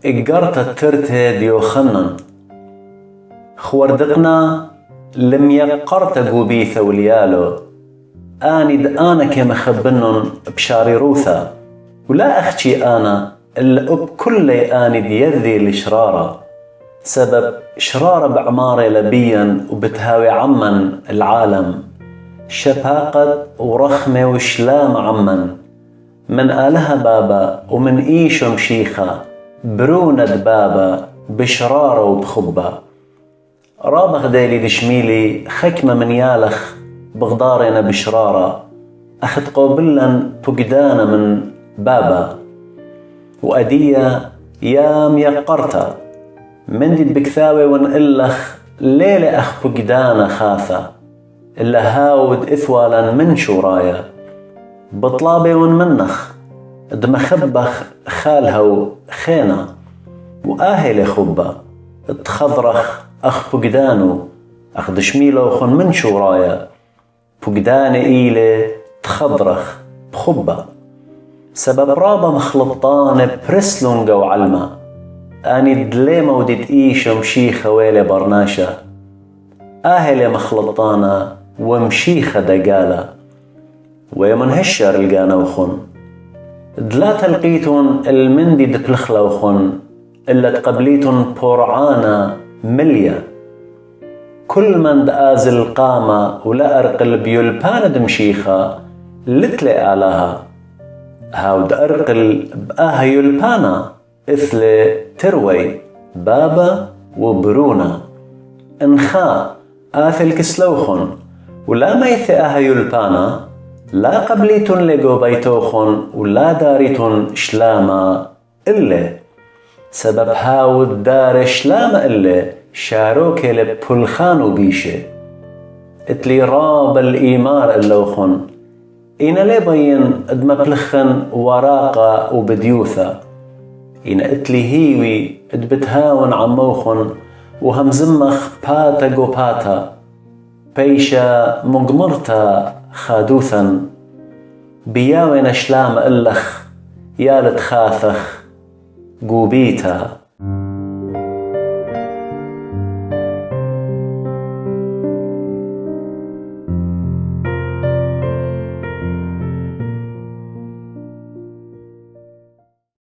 إجرت الترتة ديوخنن خوردقنا لم يقرت قوبيثة وليالو آند أنا كمخبنن بشاري روثا ولا أخشي أنا إلا بكل آند يذي الإشرارة سبب شرارة بعماري لبيا وبتهاوي عمن العالم شفاقة ورخمة وشلام عمن من آلها بابا ومن إيش مشيخة برونة بابا بشرارة وبخبة رابخ ديلي دشميلي خكمة من يالخ بغدارنا بشرارة أخد قوبلا بقدانا من بابا وأدية يام يقرتا من دي بكثاوي ونقلخ ليلة أخ بقدانا خاثة إلا هاود إثوالا من شورايا بطلابي ونمنخ دمخبخ خالها وخينا وآهل خبة تخضرخ أخ بقدانو أخ دشميلو خن من شورايا بقدان إيلي تخضرخ بخبة سبب رابا مخلطان برسلونغا وعلمة أني دليمة وديت إيش ومشيخة ويلي برناشة آهلي مخلطانا ومشيخة دقالة ويمن هشر القانا وخن دلا تلقيتون المندي دبلخلة وخن إلا تقبليتون بورعانا مليا كل من دآزل قامة ولا أرقل بيولبان دمشيخة لتلي آلها هاود أرقل بآها يولبانا إثل تروي بابا وبرونا انخا آثل كسلوخن ولا ميث آها يولبانا لا قبليتن لقو بيتوخن ولا داريتن شلاما إلا سبب هاود دار شلاما إلا شاروك لبولخانو بيشه اتلي راب الإيمار اللوخن إنا لبين ادمبلخن وراقة وبديوثة إنا اتلي هيوي ادبتهاون عموخن وهمزمخ باتا جو باتا بيشا مقمرتا خادوثا بياوين شلام إلخ يالت خاثخ قوبيتا